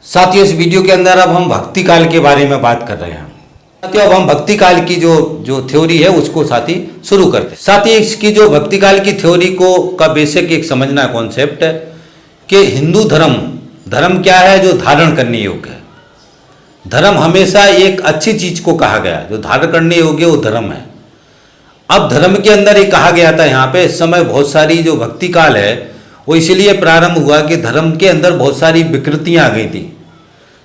साथियों, इस वीडियो के अंदर अब हम भक्ति काल के बारे में बात कर रहे हैं। साथियों, अब हम भक्ति काल की जो थ्योरी है उसको साथी शुरू करते हैं। साथियों, इसकी जो भक्ति काल की थ्योरी का बेसिक एक समझना कॉन्सेप्ट है कि हिंदू धर्म क्या है, जो धारण करने योग्य है। धर्म हमेशा एक अच्छी चीज को कहा गया, जो धारण करने योग्य वो धर्म है। अब धर्म के अंदर ये कहा गया था, यहाँ पे इस समय बहुत सारी जो भक्ति काल है वो इसलिए प्रारंभ हुआ कि धर्म के अंदर बहुत सारी विकृतियां आ गई थी,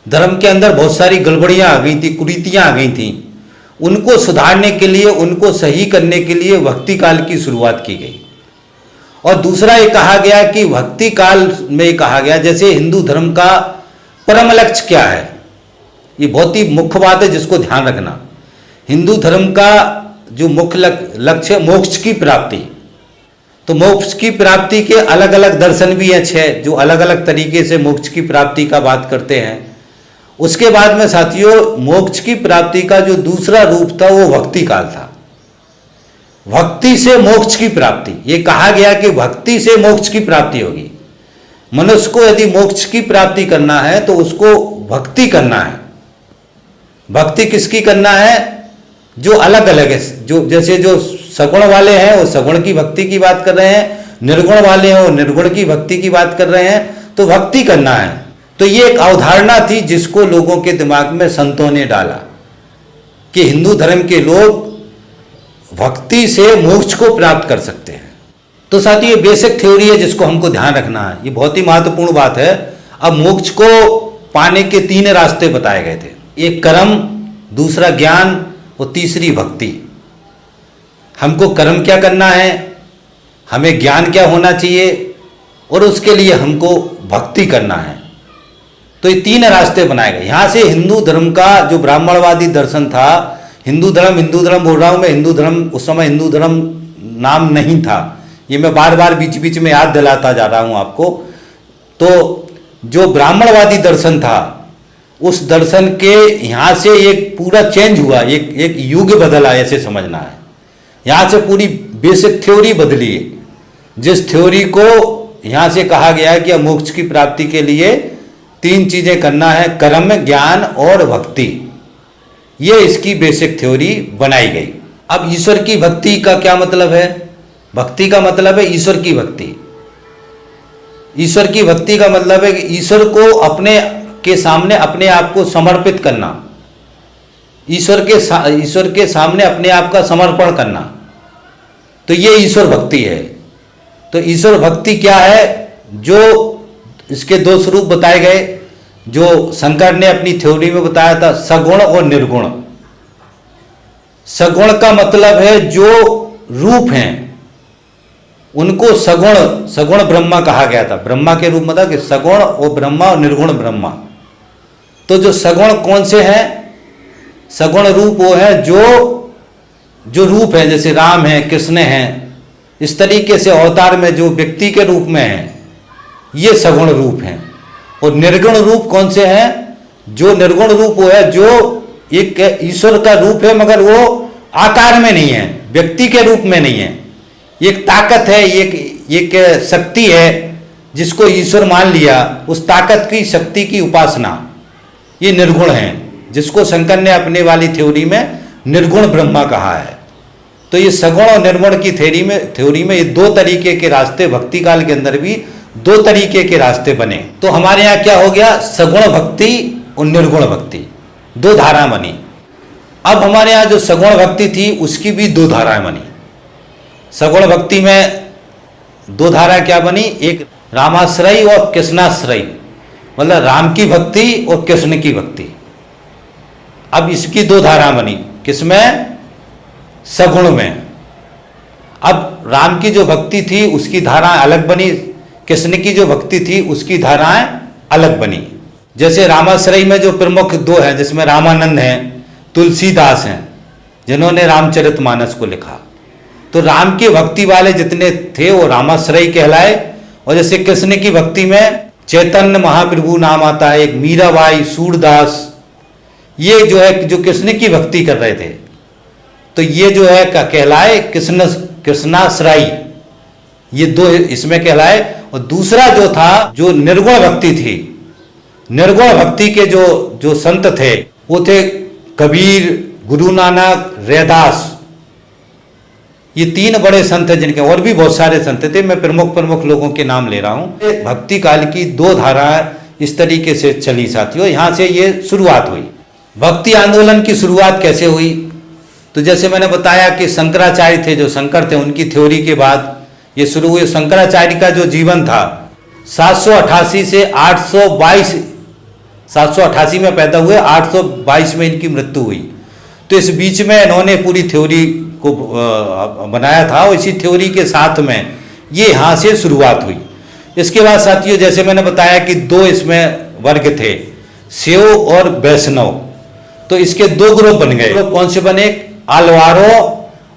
धर्म के अंदर बहुत सारी गड़बड़ियां आ गई थी, कुरीतियां आ गई थी। उनको सुधारने के लिए, उनको सही करने के लिए भक्ति काल की शुरुआत की गई। और दूसरा ये कहा गया कि भक्ति काल में ये कहा गया, जैसे हिंदू धर्म का परम लक्ष्य क्या है, ये बहुत ही मुख्य बात है जिसको ध्यान रखना। हिंदू धर्म का जो मुख्य लक्ष्य मोक्ष की प्राप्ति, तो मोक्ष की प्राप्ति के अलग अलग दर्शन भी हैं 6, जो अलग अलग तरीके से मोक्ष की प्राप्ति का बात करते हैं। उसके बाद में साथियों, मोक्ष की प्राप्ति का जो दूसरा रूप था वो भक्ति काल था। भक्ति से मोक्ष की प्राप्ति, ये कहा गया कि भक्ति से मोक्ष की प्राप्ति होगी। मनुष्य को यदि मोक्ष की प्राप्ति करना है तो उसको भक्ति करना है। भक्ति किसकी करना है? जो अलग अलग है, जो जैसे जो सगुण वाले हैं वो सगुण की भक्ति की बात कर रहे हैं, निर्गुण वाले हैं वो निर्गुण की भक्ति की बात कर रहे हैं, तो भक्ति करना है। तो ये एक अवधारणा थी जिसको लोगों के दिमाग में संतों ने डाला कि हिंदू धर्म के लोग भक्ति से मोक्ष को प्राप्त कर सकते हैं। तो साथ ये बेसिक थ्योरी है जिसको हमको ध्यान रखना है, ये बहुत ही महत्वपूर्ण बात है। अब मोक्ष को पाने के 3 रास्ते बताए गए थे, एक कर्म, दूसरा ज्ञान और तीसरी भक्ति। हमको कर्म क्या करना है, हमें ज्ञान क्या होना चाहिए, और उसके लिए हमको भक्ति करना है। तो ये 3 रास्ते बनाए गए। यहाँ से हिंदू धर्म का जो ब्राह्मणवादी दर्शन था, हिंदू धर्म बोल रहा हूँ मैं, हिंदू धर्म उस समय हिंदू धर्म नाम नहीं था, ये मैं बार बार बीच बीच में याद दिलाता जा रहा हूँ आपको। तो जो ब्राह्मणवादी दर्शन था उस दर्शन के यहाँ से एक पूरा चेंज हुआ, एक युग बदला, ऐसे समझना है। यहाँ से पूरी बेसिक थ्योरी बदली है, जिस थ्योरी को यहाँ से कहा गया है कि मोक्ष की प्राप्ति के लिए 3 चीजें करना है, कर्म, ज्ञान और भक्ति। ये इसकी बेसिक थ्योरी बनाई गई। अब ईश्वर की भक्ति का क्या मतलब है? भक्ति का मतलब है ईश्वर की भक्ति। ईश्वर की भक्ति का मतलब है कि ईश्वर को अपने के सामने अपने आप को समर्पित करना, ईश्वर के सामने अपने आप का समर्पण करना। तो ये ईश्वर भक्ति है। तो ईश्वर भक्ति क्या है? जो इसके 2 स्वरूप बताए गए, जो शंकर ने अपनी थ्योरी में बताया था, सगुण और निर्गुण। सगुण का मतलब है जो रूप हैं उनको सगुण ब्रह्मा कहा गया था। ब्रह्मा के रूप में था कि सगुण और ब्रह्मा और निर्गुण ब्रह्मा। तो जो सगुण कौन से हैं? सगुण रूप वो है जो रूप है, जैसे राम है, कृष्ण है, इस तरीके से अवतार में जो व्यक्ति के रूप में है, ये सगुण रूप हैं। और निर्गुण रूप कौन से हैं? जो निर्गुण रूप वो है जो एक ईश्वर का रूप है, मगर वो आकार में नहीं है, व्यक्ति के रूप में नहीं है। एक ताकत है, एक शक्ति है जिसको ईश्वर मान लिया, उस ताकत की शक्ति की उपासना, ये निर्गुण है, जिसको शंकर ने अपने वाली थ्योरी में निर्गुण ब्रह्मा कहा है। तो ये सगुण और निर्गुण की थ्योरी में ये 2 तरीके के रास्ते, भक्ति काल के अंदर भी 2 तरीके के रास्ते बने। तो हमारे यहाँ क्या हो गया? सगुण भक्ति और निर्गुण भक्ति, 2 धारा बनी। अब हमारे यहाँ जो सगुण भक्ति थी उसकी भी 2 धाराएं बनी। सगुण भक्ति में 2 धारा क्या बनी? एक रामाश्रय और कृष्णाश्रय, मतलब राम की भक्ति और कृष्ण की भक्ति। अब इसकी 2 धारा बनी, किसमें? सगुण में। अब राम की जो भक्ति थी उसकी धाराएं अलग बनी, कृष्ण की जो भक्ति थी उसकी धाराएं अलग बनी। जैसे रामाश्रय में जो प्रमुख 2 हैं, जिसमें रामानंद हैं, तुलसीदास हैं, जिन्होंने रामचरितमानस को लिखा। तो राम की भक्ति वाले जितने थे वो रामाश्रय कहलाए। और जैसे कृष्ण की भक्ति में चैतन्य महाप्रभु नाम आता है, एक मीराबाई, सूरदास, ये जो है जो कृष्ण की भक्ति कर रहे थे, तो ये जो है कहलाए कृष्णाश्रय, ये 2 इसमें कहलाए। और दूसरा जो था, जो निर्गुण भक्ति थी, निर्गुण भक्ति के जो जो संत थे वो थे कबीर, गुरु नानक, रैदास। ये तीन बड़े संत हैं जिनके, और भी बहुत सारे संत थे, मैं प्रमुख प्रमुख लोगों के नाम ले रहा हूँ। भक्ति काल की दो धाराएं इस तरीके से चली साथियों, यहाँ से ये शुरुआत हुई। भक्ति आंदोलन की शुरुआत कैसे हुई? तो जैसे मैंने बताया कि शंकराचार्य थे, जो शंकर थे, उनकी थ्योरी के बाद ये शुरू हुई। शंकराचार्य का जो जीवन था 788 से 822, 788 में पैदा हुए, 822 में इनकी मृत्यु हुई। तो इस बीच में इन्होंने पूरी थ्योरी को बनाया था और इसी थ्योरी के साथ में ये यहाँ से शुरुआत हुई। इसके बाद साथियों जैसे मैंने बताया कि दो इसमें वर्ग थे, शैव और वैष्णव। तो इसके दो ग्रुप बन गए। ग्रुप कौन से बने? आलवारों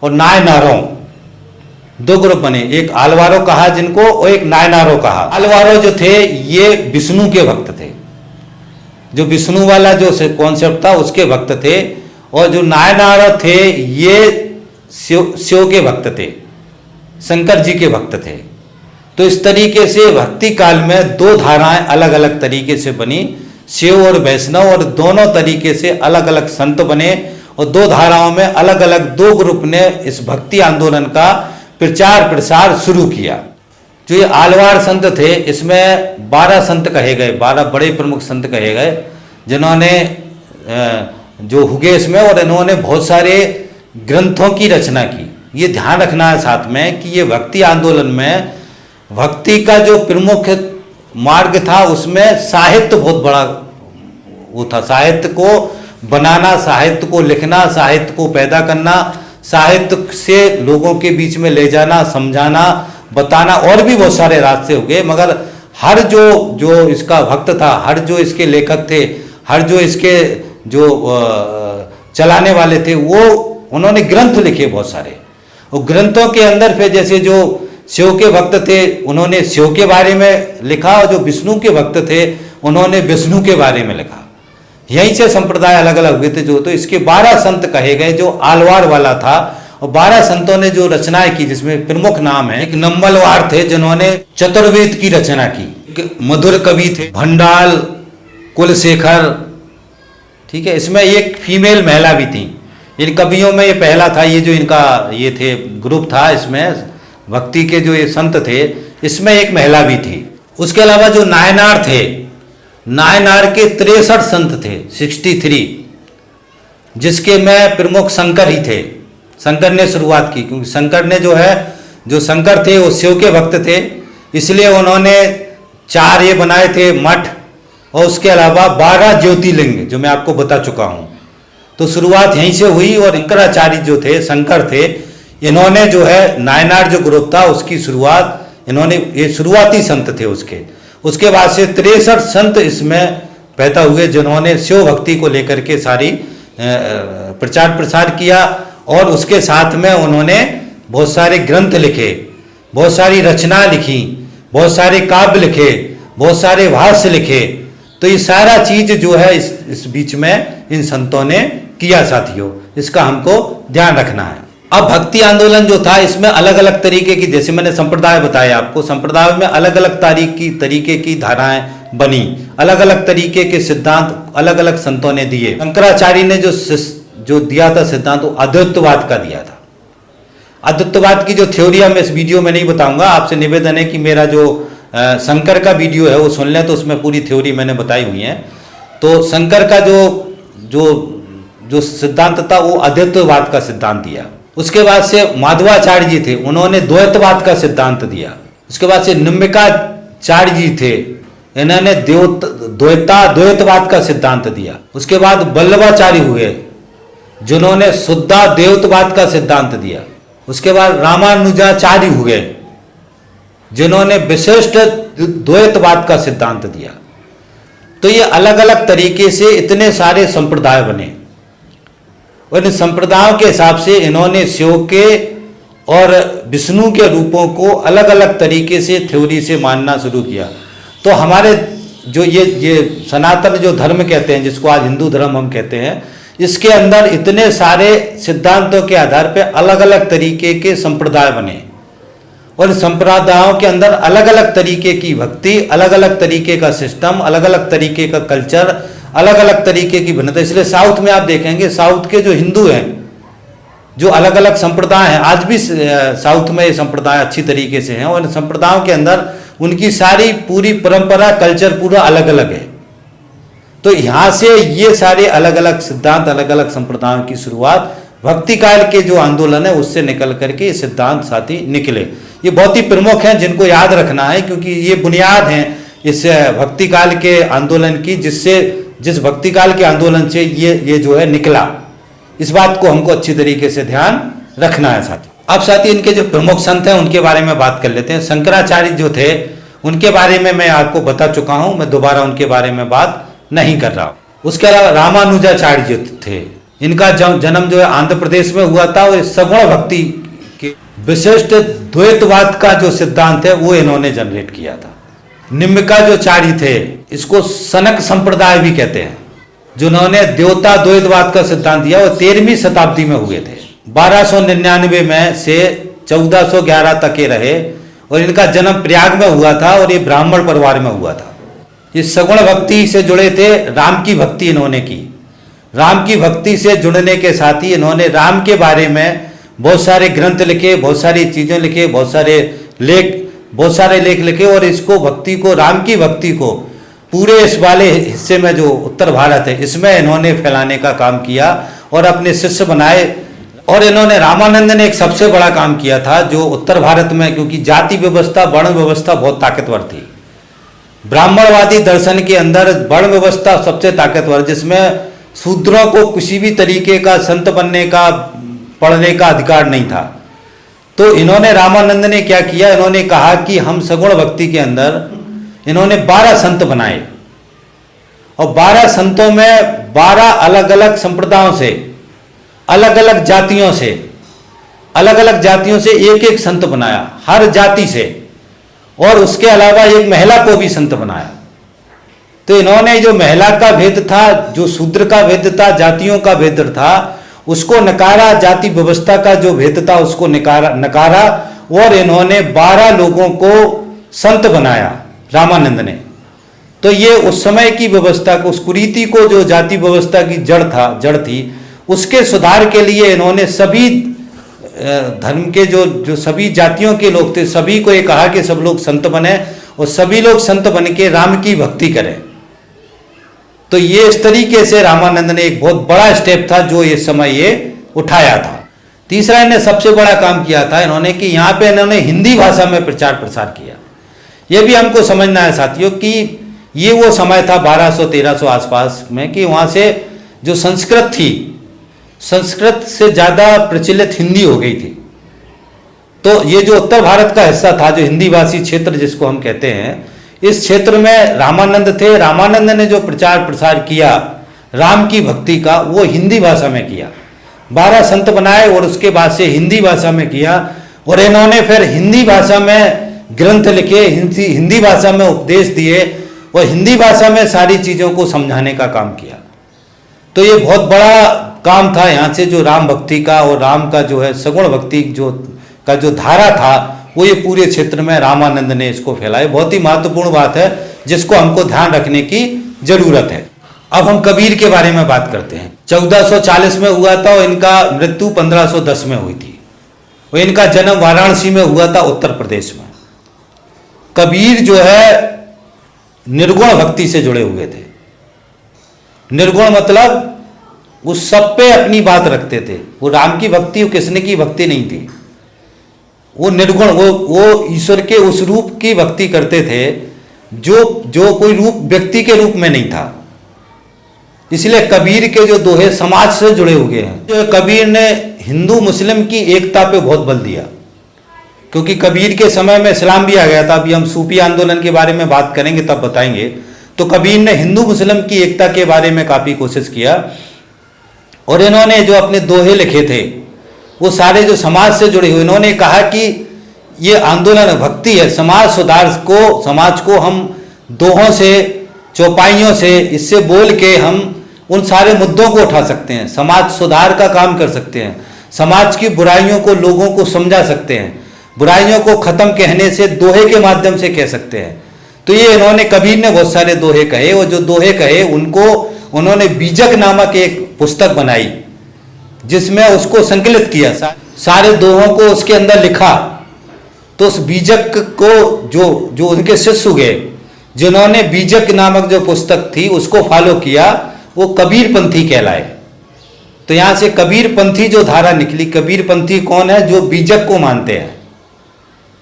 और नायनारों, दो ग्रुप बने। एक आलवारों कहा जिनको, और एक नायनारों कहा। आलवारों जो थे ये विष्णु के भक्त थे, जो विष्णु वाला जो कॉन्सेप्ट था उसके भक्त थे, और जो नायनार थे ये शिव के भक्त थे, शंकर जी के भक्त थे। तो इस तरीके से भक्ति काल में दो धाराएं अलग अलग तरीके से बनी, शिव और वैष्णव, और दोनों तरीके से अलग अलग संत बने, और दो धाराओं में अलग अलग दो ग्रुप ने इस भक्ति आंदोलन का प्रचार प्रसार शुरू किया। जो ये आलवार संत थे इसमें 12 संत कहे गए, 12 बड़े प्रमुख संत कहे गए, जिन्होंने जो हुए इसमें, और इन्होंने बहुत सारे ग्रंथों की रचना की। ये ध्यान रखना है साथ में कि ये भक्ति आंदोलन में भक्ति का जो प्रमुख मार्ग था उसमें साहित्य बहुत बड़ा वो था। साहित्य को बनाना, साहित्य को लिखना, साहित्य को पैदा करना, साहित्य से लोगों के बीच में ले जाना, समझाना, बताना, और भी बहुत सारे रास्ते हो गए। मगर हर जो इसका भक्त था, हर जो इसके लेखक थे, हर जो इसके जो चलाने वाले थे, वो उन्होंने ग्रंथ लिखे बहुत सारे। और ग्रंथों के अंदर फिर जैसे जो शिव के भक्त थे उन्होंने शिव के बारे में लिखा, और जो विष्णु के भक्त थे उन्होंने विष्णु के बारे में लिखा। यहीं से संप्रदाय अलग अलग हुए थे। जो तो इसके 12 संत कहे गए, जो आलवार वाला था, और 12 संतों ने जो रचनाएं की जिसमें प्रमुख नाम है, एक नम्बलवार थे जिन्होंने चतुर्वेद की रचना की, एक मधुर कवि थे भंडाल, कुलशेखर, ठीक है। इसमें एक फीमेल महिला भी थी। इन कवियों में ये पहला था, ये जो इनका ये थे ग्रुप था, इसमें भक्ति के जो ये संत थे इसमें एक महिला भी थी। उसके अलावा जो नायनार थे, नायनार के 63 संत थे, 63, जिसके में प्रमुख शंकर ही थे। शंकर ने शुरुआत की, क्योंकि शंकर ने जो शंकर थे वो शिव के भक्त थे, इसलिए उन्होंने 4 ये बनाए थे मठ, और उसके अलावा 12 ज्योतिर्लिंग जो मैं आपको बता चुका हूँ। तो शुरुआत यहीं से हुई। और शंकराचार्य जो थे, शंकर थे, इन्होंने जो है नायनार जो ग्रुप था उसकी शुरुआत इन्होंने, ये शुरुआती संत थे उसके बाद से 63 संत इसमें पैदा हुए, जिन्होंने शिव भक्ति को लेकर के सारी प्रचार प्रसार किया। और उसके साथ में उन्होंने बहुत सारे ग्रंथ लिखे, बहुत सारी रचना लिखी, बहुत सारे काव्य लिखे, बहुत सारे भाष्य लिखे। तो ये सारा चीज जो है इस बीच में इन संतों ने किया साथियों, इसका हमको ध्यान रखना है। अब भक्ति आंदोलन जो था इसमें अलग अलग तरीके की, जैसे मैंने संप्रदाय बताया आपको, संप्रदाय में अलग अलग तरीके की धाराएं बनी, अलग अलग तरीके के सिद्धांत अलग अलग संतों ने दिए। शंकराचार्य ने जो दिया था सिद्धांत, वो अद्वैतवाद का दिया था। अद्वैतवाद की जो थ्योरी है मैं इस वीडियो में नहीं बताऊंगा, आपसे निवेदन है कि मेरा जो शंकर का वीडियो है वो सुन लें, तो उसमें पूरी थ्योरी मैंने बताई हुई है। तो शंकर का जो सिद्धांत था वो अद्वैतवाद का सिद्धांत दिया। उसके बाद से माधवाचार्य जी थे, उन्होंने द्वैतवाद का सिद्धांत दिया। उसके बाद से निम्बिकाचार्य जी थे, इन्होंने द्वैतवाद का सिद्धांत दिया। उसके बाद वल्लभाचार्य हुए जिन्होंने शुद्धाद्वैतवाद का सिद्धांत दिया। उसके बाद रामानुजाचार्य हुए जिन्होंने विशिष्ट द्वैतवाद का सिद्धांत दिया। तो ये अलग अलग तरीके से इतने सारे संप्रदाय बने, और इन संप्रदायों के हिसाब से इन्होंने शिव के और विष्णु के रूपों को अलग अलग तरीके से थ्योरी से मानना शुरू किया। तो हमारे जो ये सनातन जो धर्म कहते हैं, जिसको आज हिंदू धर्म हम कहते हैं, इसके अंदर इतने सारे सिद्धांतों के आधार पर अलग अलग तरीके के संप्रदाय बने, और संप्रदायों के अंदर अलग अलग तरीके की भक्ति, अलग अलग तरीके का सिस्टम, अलग अलग तरीके का कल्चर, अलग अलग तरीके की भिन्नता। इसलिए साउथ में आप देखेंगे, साउथ के जो हिंदू हैं, जो अलग अलग संप्रदाय हैं, आज भी साउथ में ये संप्रदाय अच्छी तरीके से हैं, और इन संप्रदायों के अंदर उनकी सारी पूरी परंपरा, कल्चर पूरा अलग अलग है। तो यहाँ से ये सारे अलग अलग सिद्धांत, अलग अलग संप्रदायों की शुरुआत भक्ति काल के जो आंदोलन है उससे निकल करके ये सिद्धांत साथी निकले। ये बहुत ही प्रमुख हैं, जिनको याद रखना है, क्योंकि ये बुनियाद हैं इस भक्ति काल के आंदोलन की, जिस भक्ति काल के आंदोलन से ये जो है निकला। इस बात को हमको अच्छी तरीके से ध्यान रखना है साथी। अब साथी इनके जो प्रमुख संत हैं उनके बारे में बात कर लेते हैं। शंकराचार्य जो थे उनके बारे में मैं आपको बता चुका हूं, मैं दोबारा उनके बारे में बात नहीं कर रहा हूं। उसके अलावा रामानुजाचार्य जो थे, इनका जन्म जो है आंध्र प्रदेश में हुआ था, और सगुण भक्ति के विशिष्ट द्वैतवाद का जो सिद्धांत है वो इन्होंने जनरेट किया था। निम्बिकाचार्य थे, इसको सनक संप्रदाय भी कहते हैं, जिन्होंने देवता द्वैतवाद का सिद्धांत दिया, वो 13वीं शताब्दी में हुए थे। 1299 में से 1411 तक के रहे, और इनका जन्म प्रयाग में हुआ था, और ये ब्राह्मण परिवार में हुआ था। ये सगुण भक्ति से जुड़े थे, राम की भक्ति इन्होंने की। राम की भक्ति से जुड़ने के साथ ही इन्होंने राम के बारे में बहुत सारे ग्रंथ लिखे, बहुत सारी चीजें लिखे, बहुत सारे लेख लिखे, और इसको भक्ति को, राम की भक्ति को पूरे इस वाले हिस्से में जो उत्तर भारत है इसमें इन्होंने फैलाने का काम किया और अपने शिष्य बनाए। और इन्होंने, रामानंद ने एक सबसे बड़ा काम किया था जो उत्तर भारत में, क्योंकि जाति व्यवस्था, वर्ण व्यवस्था बहुत ताकतवर थी। ब्राह्मणवादी दर्शन के अंदर वर्ण व्यवस्था सबसे ताकतवर, जिसमें शूद्रों को किसी भी तरीके का संत बनने का, पढ़ने का अधिकार नहीं था। तो इन्होंने, रामानंद ने क्या किया, इन्होंने कहा कि हम सगुण भक्ति के अंदर इन्होंने 12 संत बनाए, और 12 संतों में 12 अलग अलग संप्रदायों से, अलग अलग जातियों से एक एक संत बनाया, हर जाति से, और उसके अलावा एक महिला को भी संत बनाया। तो इन्होंने जो महिला का भेद था, जो शूद्र का भेद था, जातियों का भेद था, उसको नकारा, जाति व्यवस्था का जो भेद था उसको नकारा, और इन्होंने 12 लोगों को संत बनाया रामानंद ने। तो ये उस समय की व्यवस्था को, उस कुरीति को, जो जाति व्यवस्था की जड़ थी, उसके सुधार के लिए इन्होंने सभी धर्म के जो सभी जातियों के लोग थे, सभी को ये कहा कि सब लोग संत बने, और सभी लोग संत बन के राम की भक्ति करें। तो ये इस तरीके से रामानंद ने एक बहुत बड़ा स्टेप था जो इस समय ये उठाया था। तीसरा, इन्हें सबसे बड़ा काम किया था इन्होंने कि यहाँ पे इन्होंने हिंदी भाषा में प्रचार प्रसार किया। ये भी हमको समझना है साथियों कि ये वो समय था 1200-1300 आसपास में, कि वहाँ से जो संस्कृत थी, संस्कृत से ज़्यादा प्रचलित हिंदी हो गई थी। तो ये जो उत्तर भारत का हिस्सा था, जो हिंदी भाषी क्षेत्र जिसको हम कहते हैं, इस क्षेत्र में रामानंद थे। रामानंद ने जो प्रचार प्रसार किया राम की भक्ति का, वो हिंदी भाषा में किया। 12 संत बनाए और उसके बाद से हिंदी भाषा में किया, और इन्होंने फिर हिंदी भाषा में ग्रंथ लिखे, हिंदी भाषा में उपदेश दिए, और हिंदी भाषा में सारी चीज़ों को समझाने का काम किया। तो ये बहुत बड़ा काम था यहाँ से, जो राम भक्ति का और राम का जो है सगुण भक्ति जो धारा था, वो ये पूरे क्षेत्र में रामानंद ने इसको फैलाया। बहुत ही महत्वपूर्ण बात है जिसको हमको ध्यान रखने की जरूरत है। अब हम कबीर के बारे में बात करते हैं। 1440 में हुआ था और इनका मृत्यु 1510 में हुई थी, और इनका जन्म वाराणसी में हुआ था, उत्तर प्रदेश में। कबीर जो है निर्गुण भक्ति से जुड़े हुए थे। निर्गुण मतलब वो सब पे अपनी बात रखते थे। वो राम की भक्ति, वो किसने की भक्ति नहीं थी, वो निर्गुण, वो ईश्वर के उस रूप की भक्ति करते थे जो कोई रूप व्यक्ति के रूप में नहीं था। इसलिए कबीर के जो दोहे समाज से जुड़े हुए हैं। जो कबीर ने हिंदू मुस्लिम की एकता पे बहुत बल दिया, क्योंकि कबीर के समय में इस्लाम भी आ गया था। अभी हम सूफी आंदोलन के बारे में बात करेंगे तब बताएंगे। तो कबीर ने हिंदू मुस्लिम की एकता के बारे में काफी कोशिश किया, और इन्होंने जो अपने दोहे लिखे थे वो सारे जो समाज से जुड़े हुए, इन्होंने कहा कि ये आंदोलन भक्ति है, समाज सुधार को, समाज को हम दोहों से, चौपाइयों से, इससे बोल के हम उन सारे मुद्दों को उठा सकते हैं, समाज सुधार का काम कर सकते हैं, समाज की बुराइयों को, लोगों को समझा सकते हैं, बुराइयों को खत्म कहने से दोहे के माध्यम से कह सकते हैं। तो ये इन्होंने, कबीर ने बहुत सारे दोहे कहे, और जो दोहे कहे उनको उन्होंने बीजक नामक एक पुस्तक बनाई जिसमें उसको संकलित किया, सारे दोहों को उसके अंदर लिखा। तो उस बीजक को जो उनके शिष्य हुए, जिन्होंने बीजक नामक जो पुस्तक थी उसको फॉलो किया, वो कबीर पंथी कहलाए। तो यहां से कबीर पंथी जो धारा निकली, कबीर पंथी कौन है? जो बीजक को मानते हैं।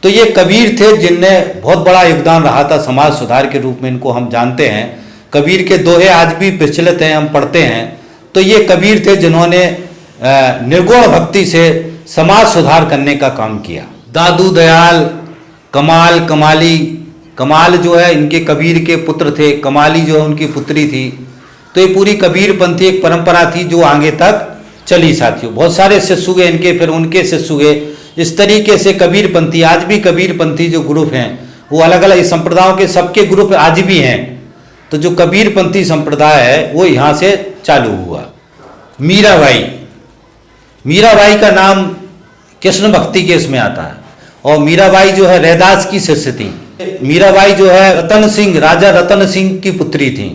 तो ये कबीर थे जिनने बहुत बड़ा योगदान रहा था समाज सुधार के रूप में, इनको हम जानते हैं। कबीर के दोहे आज भी प्रचलित हैं, हम पढ़ते हैं। तो ये कबीर थे जिन्होंने निर्गुण भक्ति से समाज सुधार करने का काम किया। दादू दयाल, कमाल, कमाली, कमाल जो है इनके कबीर के पुत्र थे, कमाली जो है उनकी पुत्री थी। तो ये पूरी कबीर पंथी एक परंपरा थी जो आगे तक चली साथियों। बहुत सारे शिष्य हुए इनके, फिर उनके शिष्य हुए। इस तरीके से कबीर पंथी, आज भी कबीर पंथी जो ग्रुप हैं वो अलग अलग संप्रदायों के सबके ग्रुप आज भी हैं। तो जो कबीर पंथी संप्रदाय है वो यहाँ से चालू हुआ। मीराबाई, मीराबाई का नाम कृष्ण भक्ति के इसमें आता है, और मीराबाई जो है रैदास की शिष्य थी। मीराबाई जो है रतन सिंह, राजा रतन सिंह की पुत्री थी,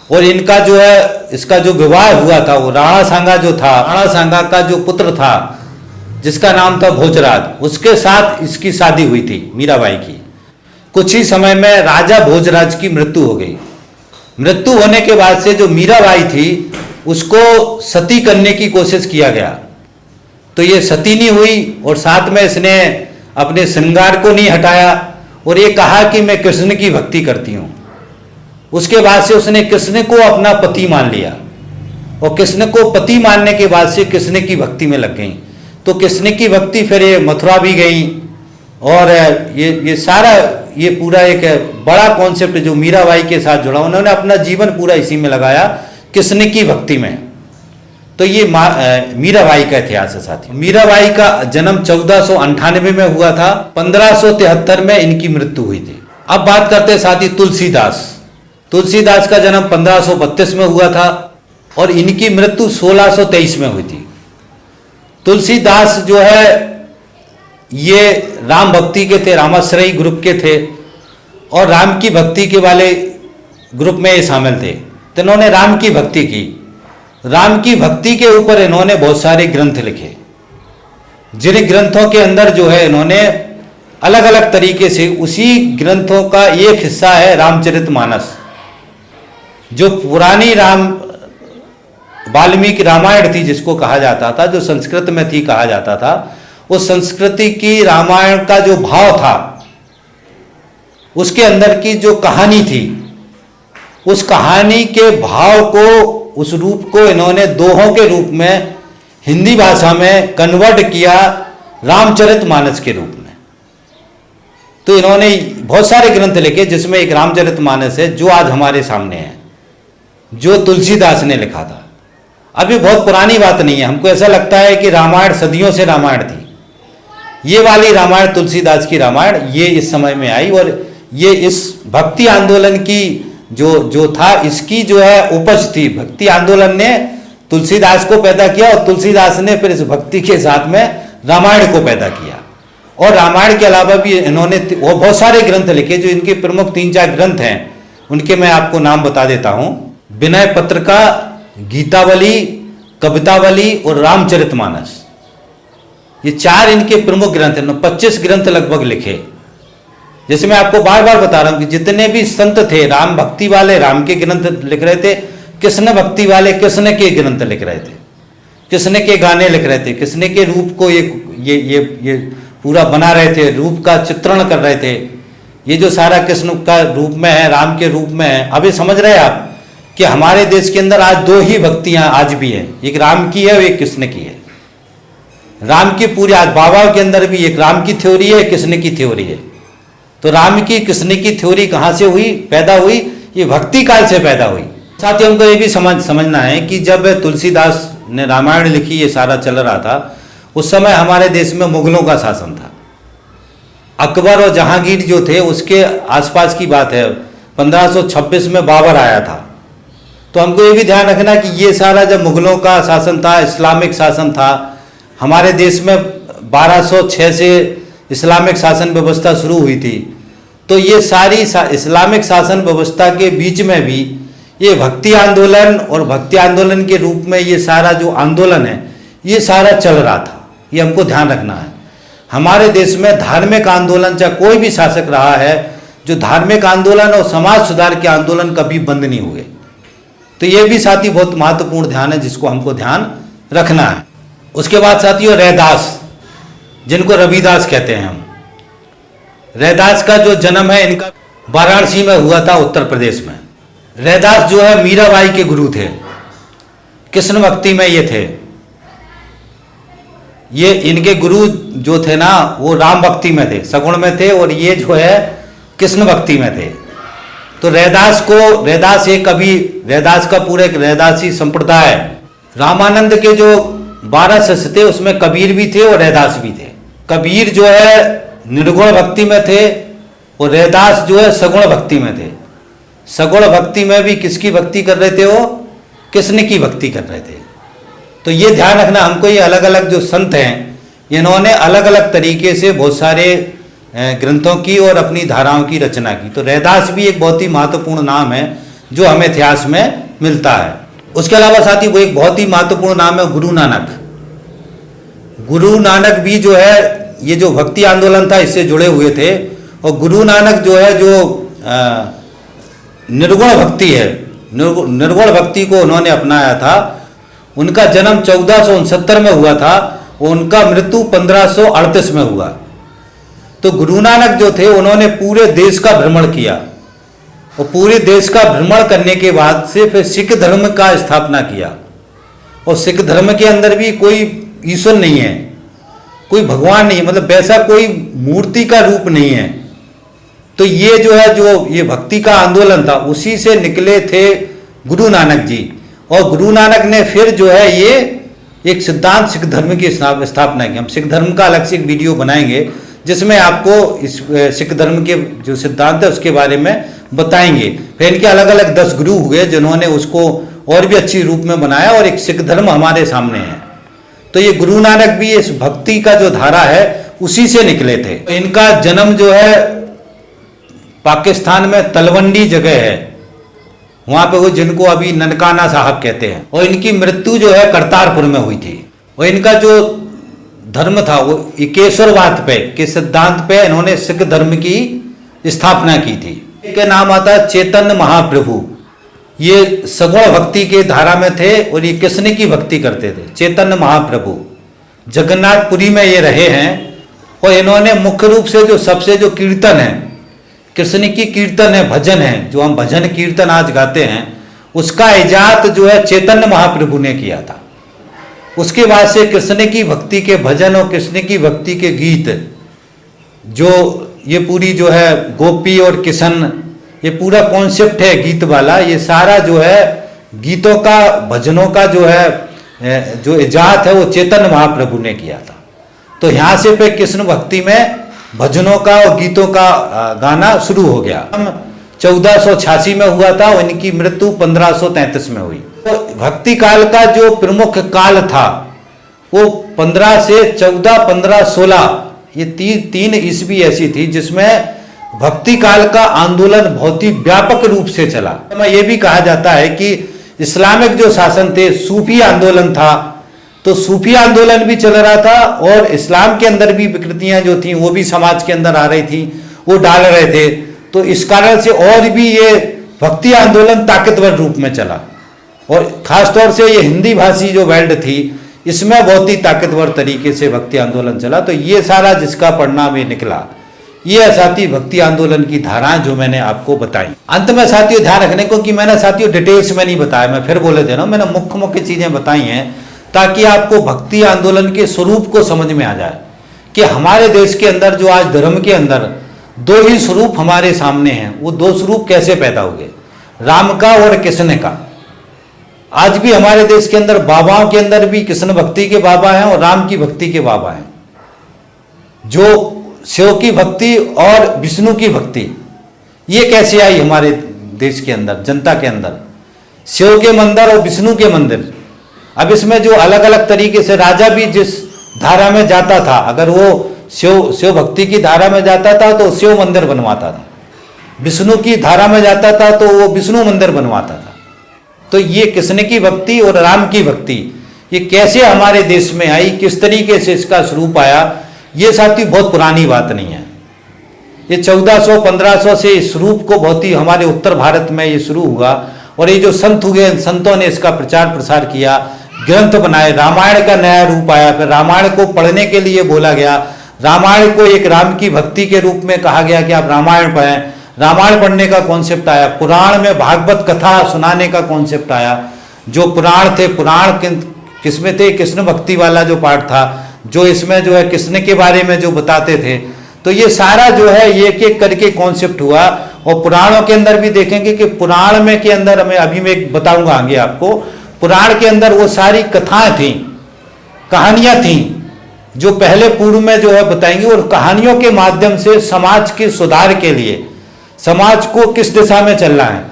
और इनका जो है, इसका जो विवाह हुआ था वो राणा सांगा जो था, राणा सांगा का जो पुत्र था जिसका नाम था भोजराज, उसके साथ इसकी शादी हुई थी मीराबाई की। कुछ ही समय में राजा भोजराज की मृत्यु हो गई। मृत्यु होने के बाद से जो मीराबाई थी उसको सती करने की कोशिश किया गया। तो ये सती नहीं हुई, और साथ में इसने अपने श्रृंगार को नहीं हटाया, और ये कहा कि मैं कृष्ण की भक्ति करती हूँ। उसके बाद से उसने कृष्ण को अपना पति मान लिया, और कृष्ण को पति मानने के बाद से कृष्ण की भक्ति में लग गई। तो कृष्ण की भक्ति, फिर ये मथुरा भी गई, और ये सारा ये पूरा एक बड़ा कॉन्सेप्ट जो मीराबाई के साथ जुड़ा, उन्होंने अपना जीवन पूरा इसी में लगाया, कृष्ण की भक्ति में। तो ये मीराबाई का इतिहास है साथी। मीराबाई का जन्म 1498 में हुआ था, 1573 में इनकी मृत्यु हुई थी। अब बात करते हैं साथी तुलसीदास। तुलसीदास का जन्म 1532 में हुआ था, और इनकी मृत्यु 1623 में हुई थी। तुलसीदास जो है ये राम भक्ति के थे, रामाश्रयी ग्रुप के थे, और राम की भक्ति के वाले ग्रुप में ये शामिल थे। तो इन्होंने राम की भक्ति की। राम की भक्ति के ऊपर इन्होंने बहुत सारे ग्रंथ लिखे, जिन ग्रंथों के अंदर जो है इन्होंने अलग अलग तरीके से, उसी ग्रंथों का एक हिस्सा है रामचरितमानस, जो पुरानी वाल्मीकि रामायण थी जिसको कहा जाता था, जो संस्कृत में थी कहा जाता था। उस संस्कृति की रामायण का जो भाव था, उसके अंदर की जो कहानी थी, उस कहानी के भाव को, उस रूप को इन्होंने दोहों के रूप में हिंदी भाषा में कन्वर्ट किया रामचरितमानस के रूप में। तो इन्होंने बहुत सारे ग्रंथ लिखे, जिसमें एक रामचरितमानस है जो आज हमारे सामने है, जो तुलसीदास ने लिखा था। अभी बहुत पुरानी बात नहीं है, हमको ऐसा लगता है कि रामायण सदियों से रामायण थी। ये वाली रामायण, तुलसीदास की रामायण, ये इस समय में आई, और ये इस भक्ति आंदोलन की जो था, इसकी जो है उपज थी। भक्ति आंदोलन ने तुलसीदास को पैदा किया, और तुलसीदास ने फिर इस भक्ति के साथ में रामायण को पैदा किया। और रामायण के अलावा भी इन्होंने वो बहुत सारे ग्रंथ लिखे, जो इनके प्रमुख 3-4 ग्रंथ हैं, उनके मैं आपको नाम बता देता हूं। विनय पत्रिका, गीतावली, कवितावली और रामचरितमानस, ये 4 इनके प्रमुख ग्रंथ हैं। 25 ग्रंथ लगभग लिखे। जैसे मैं आपको बार बार बता रहा हूं कि जितने भी संत थे, राम भक्ति वाले राम के ग्रंथ लिख रहे थे, कृष्ण भक्ति वाले कृष्ण के ग्रंथ लिख रहे थे, कृष्ण के गाने लिख रहे थे, कृष्ण के रूप को ये पूरा बना रहे थे, रूप का चित्रण कर रहे थे। ये जो सारा कृष्ण का रूप में है, राम के रूप में है। अभी समझ रहे हैं आप कि हमारे देश के अंदर आज 2 ही भक्तियां आज भी है, एक राम की है और एक कृष्ण की है। राम की पूरी, आज बाबा के अंदर भी एक राम की थ्योरी है, कृष्ण की थ्योरी है। तो राम की कृष्ण की थ्योरी कहाँ से हुई, पैदा हुई? ये भक्ति काल से पैदा हुई। साथ ही हमको ये भी समझना है कि जब तुलसीदास ने रामायण लिखी, ये सारा चल रहा था, उस समय हमारे देश में मुगलों का शासन था। अकबर और जहांगीर जो थे, उसके आसपास की बात है, 1526 में बाबर आया था। तो हमको ये भी ध्यान रखना कि ये सारा जब मुगलों का शासन था, इस्लामिक शासन था, हमारे देश में 1206 से इस्लामिक शासन व्यवस्था शुरू हुई थी, तो ये सारी इस्लामिक शासन व्यवस्था के बीच में भी ये भक्ति आंदोलन और भक्ति आंदोलन के रूप में ये सारा जो आंदोलन है ये सारा चल रहा था। ये हमको ध्यान रखना है। हमारे देश में धार्मिक आंदोलन, चाहे कोई भी शासक रहा है, जो धार्मिक आंदोलन और समाज सुधार के आंदोलन कभी बंद नहीं हुए। तो ये भी साथी बहुत महत्वपूर्ण ध्यान है जिसको हमको ध्यान रखना है। उसके बाद साथियों रैदास, जिनको रविदास कहते हैं हम, रैदास का जो जन्म है इनका वाराणसी में हुआ था, उत्तर प्रदेश में। रैदास जो है मीराबाई के गुरु थे, कृष्ण भक्ति में ये थे। ये इनके गुरु जो थे ना वो राम भक्ति में थे, सगुण में थे, और ये जो है कृष्ण भक्ति में थे। तो रैदास एक कवि, रैदास का पूरे एक रैदासी संप्रदाय, रामानंद के जो 12 शिष्य थे उसमें कबीर भी थे और रैदास भी थे। कबीर जो है निर्गुण भक्ति में थे और रैदास जो है सगुण भक्ति में थे। सगुण भक्ति में भी किसकी भक्ति कर रहे थे? वो कृष्ण की भक्ति कर रहे थे। तो ये ध्यान रखना हमको, ये अलग अलग जो संत हैं इन्होंने अलग अलग तरीके से बहुत सारे ग्रंथों की और अपनी धाराओं की रचना की। तो रैदास भी एक बहुत ही महत्वपूर्ण नाम है जो हमें इतिहास में मिलता है। उसके अलावा साथी वो एक बहुत ही महत्वपूर्ण नाम है गुरु नानक। गुरु नानक भी जो है ये जो भक्ति आंदोलन था इससे जुड़े हुए थे, और गुरु नानक जो है जो निर्गुण भक्ति है, निर्गुण भक्ति को उन्होंने अपनाया था। उनका जन्म 1469 में हुआ था और उनका मृत्यु 1538 में हुआ। तो गुरु नानक जो थे उन्होंने पूरे देश का भ्रमण किया, और पूरे देश का भ्रमण करने के बाद से फिर सिख धर्म का स्थापना किया। और सिख धर्म के अंदर भी कोई ईश्वर नहीं है, कोई भगवान नहीं है, मतलब वैसा कोई मूर्ति का रूप नहीं है। तो ये जो है जो ये भक्ति का आंदोलन था उसी से निकले थे गुरु नानक जी। और गुरु नानक ने फिर जो है ये एक सिद्धांत सिख धर्म की स्थापना की। हम सिख धर्म का अलग से एक वीडियो बनाएंगे जिसमें आपको इस सिख धर्म के जो सिद्धांत है उसके बारे में बताएंगे। फिर इनके अलग अलग 10 गुरु हुए जिन्होंने उसको और भी अच्छी रूप में बनाया, और एक सिख धर्म हमारे सामने है। तो ये गुरु नानक भी इस भक्ति का जो धारा है उसी से निकले थे। इनका जन्म जो है पाकिस्तान में तलवंडी जगह है, वहां पे वो जिनको अभी ननकाना साहब कहते हैं, और इनकी मृत्यु जो है करतारपुर में हुई थी। और इनका जो धर्म था वो एकेश्वरवाद पे के सिद्धांत पे इन्होंने सिख धर्म की स्थापना की थी। इनका नाम आता है चैतन्य महाप्रभु। ये सगुण भक्ति के धारा में थे और ये कृष्ण की भक्ति करते थे। चैतन्य महाप्रभु जगन्नाथपुरी में ये रहे हैं, और इन्होंने मुख्य रूप से जो सबसे जो कीर्तन है, कृष्ण की कीर्तन है, भजन है, जो हम भजन कीर्तन आज गाते हैं, उसका इजाद जो है चैतन्य महाप्रभु ने किया था। उसके बाद से कृष्ण की भक्ति के भजन और कृष्ण की भक्ति के गीत, जो ये पूरी जो है गोपी और किशन, ये पूरा कॉन्सेप्ट है गीत वाला, ये सारा जो है गीतों का भजनों का जो है जो इजाद है वो चैतन्य महाप्रभु ने किया था। तो यहाँ से फिर कृष्ण भक्ति में भजनों का और गीतों का गाना शुरू हो गया। 1486 में हुआ था और इनकी मृत्यु 1533 में हुई। तो भक्ति काल का जो प्रमुख काल था वो 15 से 14, 15, 16 ये तीन ईस्वी ऐसी थी जिसमें भक्ति काल का आंदोलन बहुत ही व्यापक रूप से चला। ये भी कहा जाता है कि इस्लामिक जो शासन थे, सूफी आंदोलन था, तो सूफी आंदोलन भी चल रहा था और इस्लाम के अंदर भी विकृतियां जो थी वो भी समाज के अंदर आ रही थी, वो डाल रहे थे। तो इस कारण से और भी ये भक्ति आंदोलन ताकतवर रूप में चला, और खासतौर से ये हिंदी भाषी जो वर्ल्ड थी इसमें बहुत ही ताकतवर तरीके से भक्ति आंदोलन चला। तो ये सारा जिसका परिणाम ये निकला, ये साथी भक्ति आंदोलन की धाराएं जो मैंने आपको बताई। अंत में साथियों ध्यान रखने को कि मैंने साथियों डिटेल्स में नहीं बताया, मैं फिर बोले दे रहा हूं, मैंने मुख्य मुख्य चीजें बताई हैं ताकि आपको भक्ति आंदोलन के स्वरूप को समझ में आ जाए कि हमारे देश के अंदर जो आज धर्म के अंदर 2 ही स्वरूप हमारे सामने हैं, वो 2 स्वरूप कैसे पैदा हुए, राम का और कृष्ण का। आज भी हमारे देश के अंदर बाबाओं के अंदर भी कृष्ण भक्ति के बाबा हैं और राम की भक्ति के बाबा हैं। जो शिव की भक्ति और विष्णु की भक्ति ये कैसे आई हमारे देश के अंदर, जनता के अंदर, शिव के मंदिर और विष्णु के मंदिर। अब इसमें जो अलग अलग तरीके से राजा भी जिस धारा में जाता था, अगर वो शिव भक्ति की धारा में जाता था तो शिव मंदिर बनवाता था, विष्णु की धारा में जाता था तो वो विष्णु मंदिर बनवाता था। तो ये कृष्ण की भक्ति और राम की भक्ति ये कैसे हमारे देश में आई, किस तरीके से इसका स्वरूप आया, ये साथी बहुत पुरानी बात नहीं है। ये 1400-1500 से इस स्वरूप को बहुत ही हमारे उत्तर भारत में ये शुरू हुआ और ये जो संत हुए, संतों ने इसका प्रचार प्रसार किया, ग्रंथ बनाए, रामायण का नया रूप आया, फिर रामायण को पढ़ने के लिए बोला गया, रामायण को एक राम की भक्ति के रूप में कहा गया कि आप रामायण पढ़ें, रामायण पढ़ने का कॉन्सेप्ट आया, पुराण में भागवत कथा सुनाने का कॉन्सेप्ट आया। जो पुराण थे, पुराण किसमें थे, कृष्ण भक्ति वाला जो पार्ट था, जो इसमें जो है कृष्ण के बारे में जो बताते थे, तो ये सारा जो है ये एक एक करके कॉन्सेप्ट हुआ। और पुराणों के अंदर भी देखेंगे कि पुराण में के अंदर मैं अभी मैं बताऊंगा आगे आपको, पुराण के अंदर वो सारी कथाएं थी, कहानियां थी जो पहले पूर्व में जो है बताएंगे, और कहानियों के माध्यम से समाज के सुधार के लिए, समाज को किस दिशा में चलना है,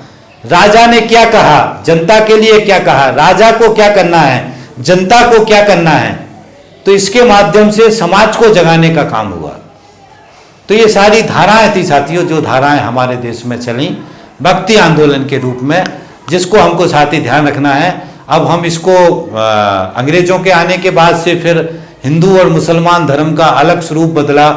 राजा ने क्या कहा, जनता के लिए क्या कहा, राजा को क्या करना है, जनता को क्या करना है, तो इसके माध्यम से समाज को जगाने का काम हुआ। तो ये सारी धाराएं थी साथियों, जो धाराएं हमारे देश में चली भक्ति आंदोलन के रूप में, जिसको हमको साथी ध्यान रखना है। अब हम इसको अंग्रेजों के आने के बाद से फिर हिंदू और मुसलमान धर्म का अलग स्वरूप बदला,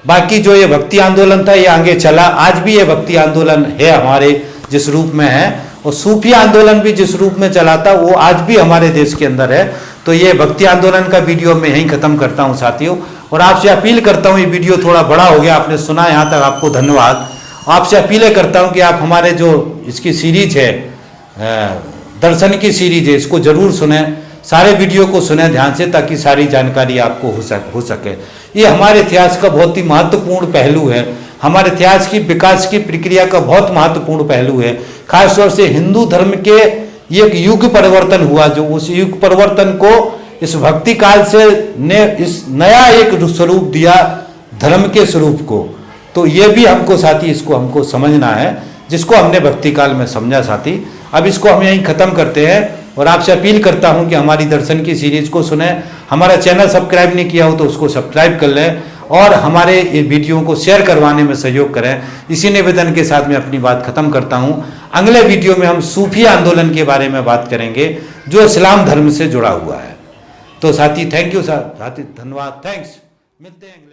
बाकी जो ये भक्ति आंदोलन था ये आगे चला, आज भी ये भक्ति आंदोलन है हमारे जिस रूप में है, और सूफी आंदोलन भी जिस रूप में चला था वो आज भी हमारे देश के अंदर है। तो ये भक्ति आंदोलन का वीडियो मैं यहीं खत्म करता हूँ साथियों, और आपसे अपील करता हूँ, ये वीडियो थोड़ा बड़ा हो गया, आपने सुना यहाँ तक, आपको धन्यवाद। आपसे अपील करता हूँ कि आप हमारे जो इसकी सीरीज है, दर्शन की सीरीज है, इसको जरूर सुने, सारे वीडियो को सुने ध्यान से, ताकि सारी जानकारी आपको हो सके। ये हमारे इतिहास का बहुत ही महत्वपूर्ण पहलू है, हमारे इतिहास की विकास की प्रक्रिया का बहुत महत्वपूर्ण पहलू है। खासतौर से हिंदू धर्म के एक युग परिवर्तन हुआ, जो उस युग परिवर्तन को इस भक्ति काल से ने इस नया एक स्वरूप दिया, धर्म के स्वरूप को। तो ये भी हमको साथी इसको हमको समझना है, जिसको हमने भक्ति काल में समझा साथी। अब इसको हम यहीं खत्म करते हैं, और आपसे अपील करता हूं कि हमारी दर्शन की सीरीज को सुने। हमारा चैनल सब्सक्राइब नहीं किया हो तो उसको सब्सक्राइब कर लें, और हमारे ये वीडियो को शेयर करवाने में सहयोग करें। इसी निवेदन के साथ मैं अपनी बात खत्म करता हूं। अगले वीडियो में हम सूफी आंदोलन के बारे में बात करेंगे, जो इस्लाम धर्म से जुड़ा हुआ है। तो साथी थैंक यू साथी, धन्यवाद, थैंक्स, मिलते हैं।